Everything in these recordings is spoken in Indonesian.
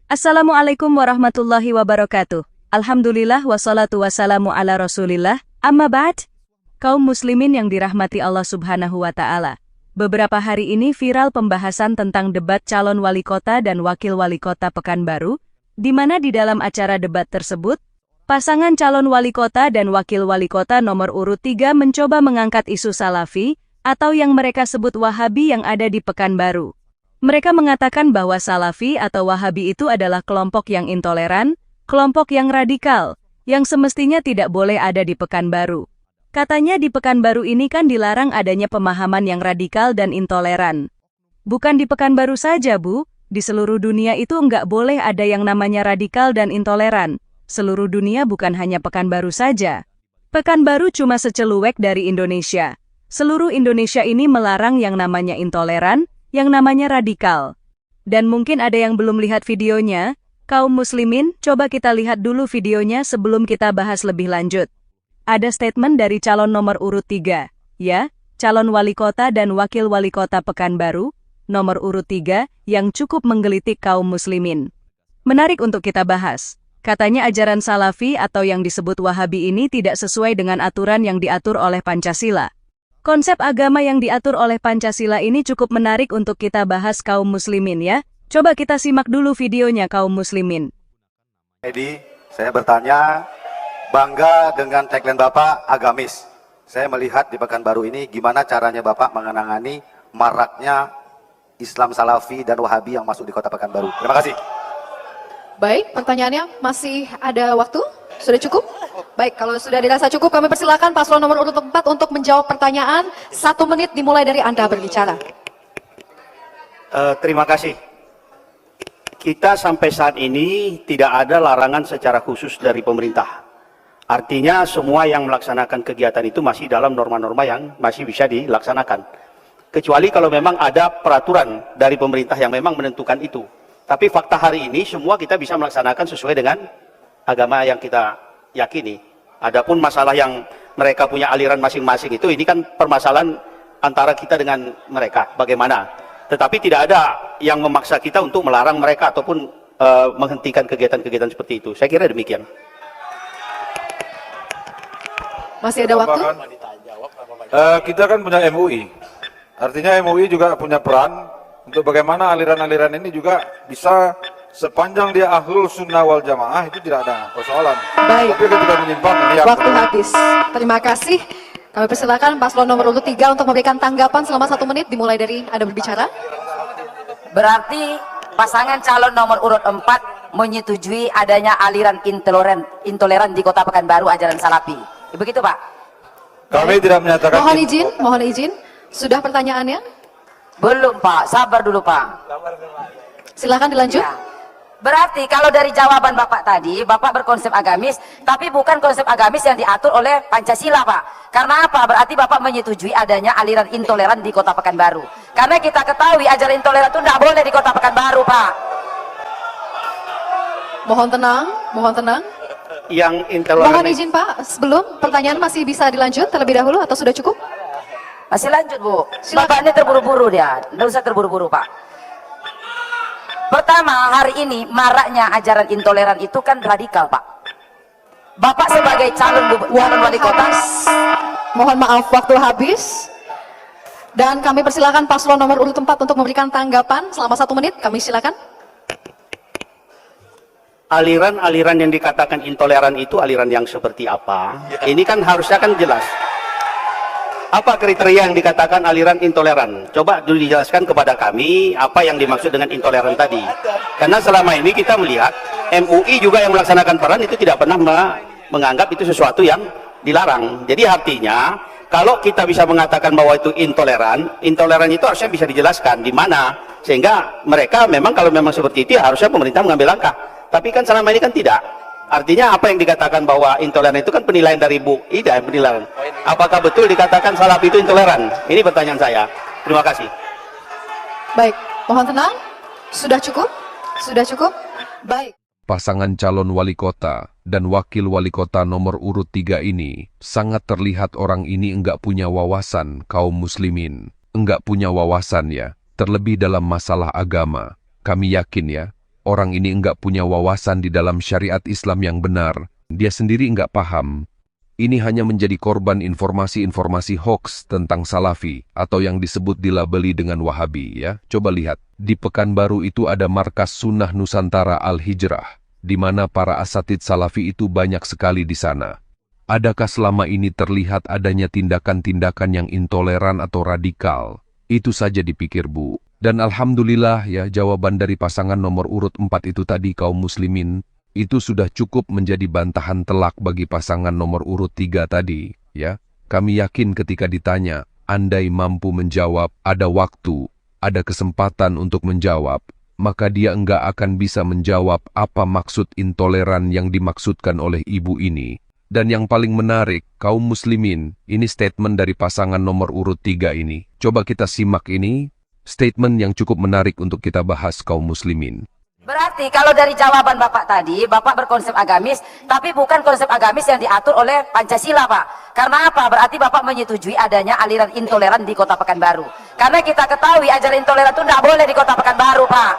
Assalamualaikum warahmatullahi wabarakatuh. Alhamdulillah wassalatu wassalamu ala rasulillah. Amma ba'd. Kaum muslimin yang dirahmati Allah subhanahu wa ta'ala. Beberapa hari ini viral pembahasan tentang debat calon wali kota dan wakil wali kota Pekanbaru, di mana di dalam acara debat tersebut, pasangan calon wali kota dan wakil wali kota nomor urut 3 mencoba mengangkat isu Salafi, atau yang mereka sebut Wahabi yang ada di Pekanbaru. Mereka mengatakan bahwa Salafi atau Wahabi itu adalah kelompok yang intoleran, kelompok yang radikal, yang semestinya tidak boleh ada di Pekanbaru. Katanya di Pekanbaru ini kan dilarang adanya pemahaman yang radikal dan intoleran. Bukan di Pekanbaru saja, Bu, di seluruh dunia itu nggak boleh ada yang namanya radikal dan intoleran. Seluruh dunia bukan hanya Pekanbaru saja. Pekanbaru cuma seceluwek dari Indonesia. Seluruh Indonesia ini melarang yang namanya intoleran, yang namanya radikal. Dan mungkin ada yang belum lihat videonya, kaum muslimin, coba kita lihat dulu videonya sebelum kita bahas lebih lanjut. Ada statement dari calon nomor urut 3, ya, calon wali kota dan wakil wali kota Pekanbaru, nomor urut 3, yang cukup menggelitik kaum muslimin. Menarik untuk kita bahas. Katanya ajaran Salafi atau yang disebut Wahabi ini tidak sesuai dengan aturan yang diatur oleh Pancasila. Konsep agama yang diatur oleh Pancasila ini cukup menarik untuk kita bahas kaum muslimin ya. Coba kita simak dulu videonya kaum muslimin. Jadi, saya bertanya, bangga dengan tagline Bapak agamis. Saya melihat di Pekanbaru ini gimana caranya Bapak mengenangani maraknya Islam Salafi dan Wahabi yang masuk di kota Pekanbaru. Terima kasih. Baik, pertanyaannya masih ada waktu? Sudah cukup? Baik, kalau sudah dirasa cukup, kami persilakan paslon nomor urut 4 untuk menjawab pertanyaan. 1 menit dimulai dari Anda berbicara. Terima kasih. Kita sampai saat ini tidak ada larangan secara khusus dari pemerintah. Artinya semua yang melaksanakan kegiatan itu masih dalam norma-norma yang masih bisa dilaksanakan. Kecuali kalau memang ada peraturan dari pemerintah yang memang menentukan itu. Tapi fakta hari ini semua kita bisa melaksanakan sesuai dengan agama yang kita yakini. Adapun masalah yang mereka punya aliran masing-masing itu, ini kan permasalahan antara kita dengan mereka, bagaimana. Tetapi tidak ada yang memaksa kita untuk melarang mereka ataupun menghentikan kegiatan-kegiatan seperti itu. Saya kira demikian. Masih ada waktu? Kita kan punya MUI. Artinya MUI juga punya peran untuk bagaimana aliran-aliran ini juga bisa, sepanjang dia ahlul sunnah wal jamaah, itu tidak ada persoalan. Baik. Tapi ketika menyimpang, ini Waktu habis. Terima kasih. Kami persilakan paslon nomor urut 3 untuk memberikan tanggapan selama 1 menit dimulai dari Anda berbicara. Berarti pasangan calon nomor urut 4 menyetujui adanya aliran intoleran di kota Pekanbaru ajaran Salafi. Begitu, Pak? kami tidak menyatakan Mohon izin. Sudah pertanyaannya? Belum, Pak. Sabar dulu, Pak. Silakan dilanjut. Ya. Berarti kalau dari jawaban Bapak tadi, Bapak berkonsep agamis, tapi bukan konsep agamis yang diatur oleh Pancasila, Pak. Karena apa? Berarti Bapak menyetujui adanya aliran intoleran di kota Pekanbaru. Karena kita ketahui ajaran intoleran itu tidak boleh di kota Pekanbaru, Pak. Mohon tenang. Yang intoleran. Mohon izin, Pak. Sebelum pertanyaan masih bisa dilanjut terlebih dahulu atau sudah cukup? Masih lanjut, Bu. Silakan. Bapak ini terburu-buru dia. Tidak usah terburu-buru, Pak. Pertama, hari ini maraknya ajaran intoleran itu kan radikal, Pak. Bapak sebagai calon wali kota. Mohon maaf, waktu habis. Dan kami persilakan paslon nomor urut 4 untuk memberikan tanggapan selama 1 menit. Kami silakan. Aliran-aliran yang dikatakan intoleran itu aliran yang seperti apa? Ini kan harusnya kan jelas. Apa kriteria yang dikatakan aliran intoleran? Coba dulu dijelaskan kepada kami apa yang dimaksud dengan intoleran tadi. Karena selama ini kita melihat MUI juga yang melaksanakan peran itu tidak pernah menganggap itu sesuatu yang dilarang. Jadi artinya kalau kita bisa mengatakan bahwa itu intoleran itu harusnya bisa dijelaskan di mana, sehingga mereka memang kalau memang seperti itu ya harusnya pemerintah mengambil langkah. Tapi kan selama ini kan tidak. Artinya apa yang dikatakan bahwa intoleran itu kan penilaian dari Bu Ida, penilaian. Apakah betul dikatakan Salafi itu intoleran? Ini pertanyaan saya. Terima kasih. Baik, mohon tenang. Sudah cukup? Baik. Pasangan calon wali kota dan wakil wali kota nomor urut 3 ini, sangat terlihat orang ini enggak punya wawasan kaum muslimin. Enggak punya wawasan ya, terlebih dalam masalah agama. Kami yakin ya, orang ini enggak punya wawasan di dalam syariat Islam yang benar, dia sendiri enggak paham. Ini hanya menjadi korban informasi-informasi hoax tentang Salafi atau yang disebut dilabeli dengan Wahabi ya. Coba lihat, di Pekanbaru itu ada markas Sunnah Nusantara Al-Hijrah, di mana para asatidz Salafi itu banyak sekali di sana. Adakah selama ini terlihat adanya tindakan-tindakan yang intoleran atau radikal? Itu saja dipikir Bu. Dan alhamdulillah ya, jawaban dari pasangan nomor urut 4 itu tadi kaum muslimin, itu sudah cukup menjadi bantahan telak bagi pasangan nomor urut 3 tadi, ya. Kami yakin ketika ditanya, andai mampu menjawab, ada waktu, ada kesempatan untuk menjawab, maka dia enggak akan bisa menjawab apa maksud intoleran yang dimaksudkan oleh ibu ini. Dan yang paling menarik, kaum muslimin, ini statement dari pasangan nomor urut 3 ini. Coba kita simak ini, statement yang cukup menarik untuk kita bahas kaum muslimin. Berarti kalau dari jawaban Bapak tadi, Bapak berkonsep agamis, tapi bukan konsep agamis yang diatur oleh Pancasila, Pak. Karena apa? Berarti Bapak menyetujui adanya aliran intoleran di Kota Pekanbaru. Karena kita ketahui ajaran intoleran itu tidak boleh di Kota Pekanbaru, Pak.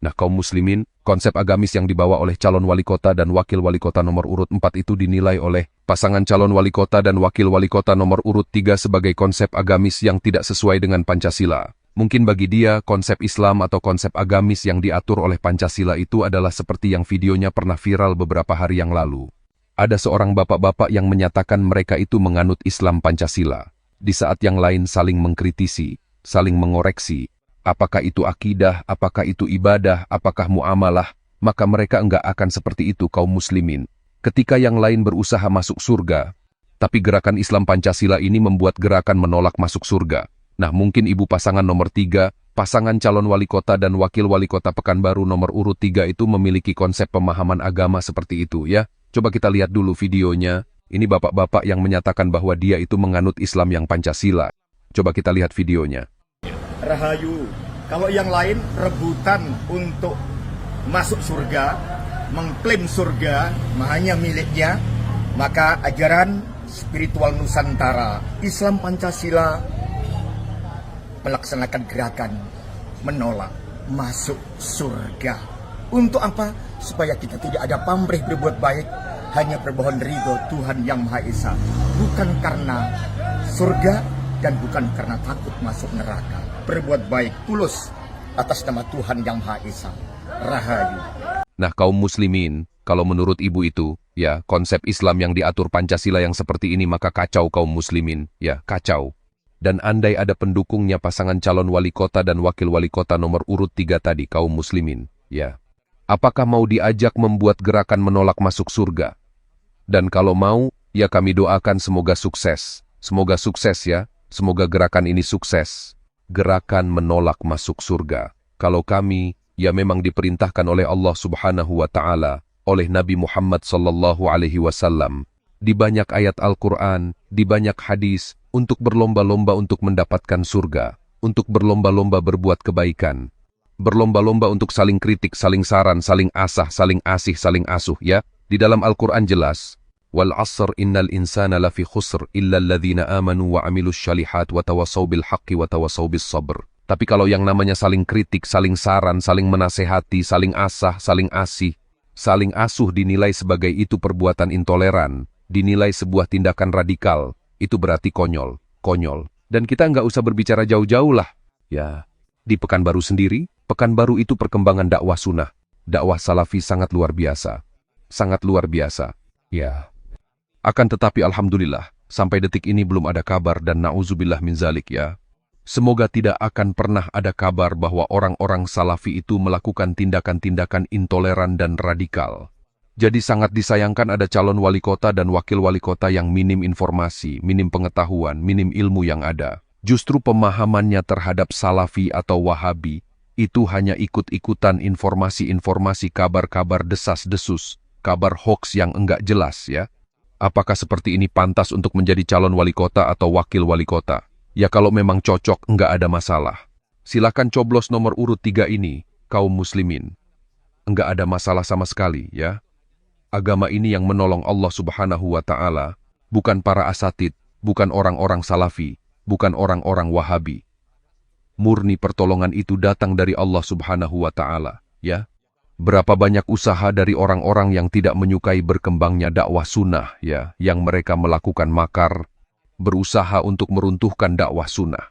Nah, kaum muslimin, konsep agamis yang dibawa oleh calon wali kota dan wakil wali kota nomor urut 4 itu dinilai oleh pasangan calon wali kota dan wakil wali kota nomor urut 3 sebagai konsep agamis yang tidak sesuai dengan Pancasila. Mungkin bagi dia, konsep Islam atau konsep agamis yang diatur oleh Pancasila itu adalah seperti yang videonya pernah viral beberapa hari yang lalu. Ada seorang bapak-bapak yang menyatakan mereka itu menganut Islam Pancasila. Di saat yang lain saling mengkritisi, saling mengoreksi. Apakah itu akidah, apakah itu ibadah, apakah muamalah, maka mereka enggak akan seperti itu kaum muslimin. Ketika yang lain berusaha masuk surga, tapi gerakan Islam Pancasila ini membuat gerakan menolak masuk surga. Nah, mungkin ibu pasangan nomor 3, pasangan calon wali kota dan wakil wali kota Pekanbaru nomor urut 3 itu memiliki konsep pemahaman agama seperti itu ya. Coba kita lihat dulu videonya. Ini bapak-bapak yang menyatakan bahwa dia itu menganut Islam yang Pancasila. Coba kita lihat videonya. Rahayu, kalau yang lain rebutan untuk masuk surga, mengklaim surga, hanya miliknya, maka ajaran spiritual Nusantara, Islam Pancasila, melaksanakan gerakan menolak masuk surga. Untuk apa? Supaya kita tidak ada pamrih berbuat baik, hanya bermohon ridho Tuhan Yang Maha Esa. Bukan karena surga dan bukan karena takut masuk neraka. Berbuat baik tulus atas nama Tuhan Yang Maha Esa. Rahayu. Nah, kaum muslimin, kalau menurut ibu itu, ya, konsep Islam yang diatur Pancasila yang seperti ini maka kacau kaum muslimin, ya, kacau. Dan andai ada pendukungnya pasangan calon wali kota dan wakil wali kota nomor urut 3 tadi, kaum muslimin, ya. Apakah mau diajak membuat gerakan menolak masuk surga? Dan kalau mau, ya kami doakan semoga sukses. Semoga sukses ya, semoga gerakan ini sukses. Gerakan menolak masuk surga. Kalau kami, ya memang diperintahkan oleh Allah Subhanahu wa Ta'ala, oleh Nabi Muhammad sallallahu alaihi wasallam, di banyak ayat Al-Quran, di banyak hadis, untuk berlomba-lomba untuk mendapatkan surga, untuk berlomba-lomba berbuat kebaikan, berlomba-lomba untuk saling kritik, saling saran, saling asah, saling asih, saling asuh, ya. Di dalam Al-Quran jelas, wal asr innal insana lafi khusr illa alladhina amanu wa amilus syalihat wa tawasaw bil haqqi wa tawasaw bis sabr. Tapi kalau yang namanya saling kritik, saling saran, saling menasehati, saling asah, saling asih, saling asuh dinilai sebagai itu perbuatan intoleran, dinilai sebuah tindakan radikal, itu berarti konyol, konyol. Dan kita nggak usah berbicara jauh-jauh lah. Ya, di Pekanbaru sendiri, Pekanbaru itu perkembangan dakwah sunnah. Dakwah salafi sangat luar biasa. Sangat luar biasa. Ya. Akan tetapi alhamdulillah, sampai detik ini belum ada kabar dan na'udzubillah min zalik ya. Semoga tidak akan pernah ada kabar bahwa orang-orang salafi itu melakukan tindakan-tindakan intoleran dan radikal. Jadi sangat disayangkan ada calon wali kota dan wakil wali kota yang minim informasi, minim pengetahuan, minim ilmu yang ada. Justru pemahamannya terhadap salafi atau wahabi, itu hanya ikut-ikutan informasi-informasi kabar-kabar desas-desus, kabar hoax yang enggak jelas ya. Apakah seperti ini pantas untuk menjadi calon wali kota atau wakil wali kota? Ya kalau memang cocok, enggak ada masalah. Silakan coblos nomor urut 3 ini, kaum muslimin. Enggak ada masalah sama sekali ya. Agama ini yang menolong Allah Subhanahu wa Ta'ala, bukan para asatid, bukan orang-orang salafi, bukan orang-orang wahabi. Murni pertolongan itu datang dari Allah Subhanahu wa Ta'ala, ya. Berapa banyak usaha dari orang-orang yang tidak menyukai berkembangnya dakwah sunnah, ya, yang mereka melakukan makar, berusaha untuk meruntuhkan dakwah sunnah.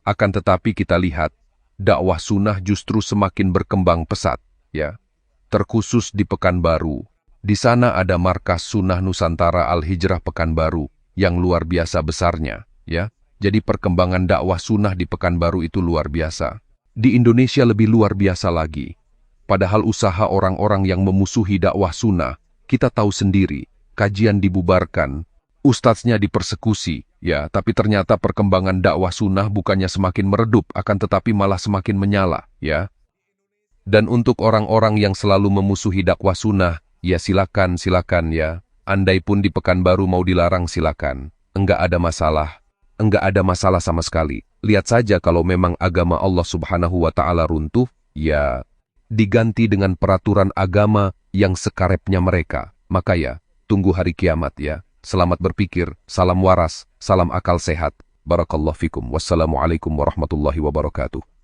Akan tetapi kita lihat, dakwah sunnah justru semakin berkembang pesat, ya. Terkhusus di Pekanbaru. Di sana ada markas Sunnah Nusantara Al-Hijrah Pekanbaru yang luar biasa besarnya, ya. Jadi perkembangan dakwah sunnah di Pekanbaru itu luar biasa. Di Indonesia lebih luar biasa lagi. Padahal usaha orang-orang yang memusuhi dakwah sunnah, kita tahu sendiri, kajian dibubarkan, ustadznya dipersekusi, ya, tapi ternyata perkembangan dakwah sunnah bukannya semakin meredup, akan tetapi malah semakin menyala, ya. Dan untuk orang-orang yang selalu memusuhi dakwah sunnah, ya silakan ya. Andai pun di Pekanbaru mau dilarang silakan. Enggak ada masalah sama sekali. Lihat saja kalau memang agama Allah Subhanahu wa Ta'ala runtuh, ya diganti dengan peraturan agama yang sekarepnya mereka. Maka ya, tunggu hari kiamat ya. Selamat berpikir, salam waras, salam akal sehat. Barakallahu fikum. Wassalamualaikum warahmatullahi wabarakatuh.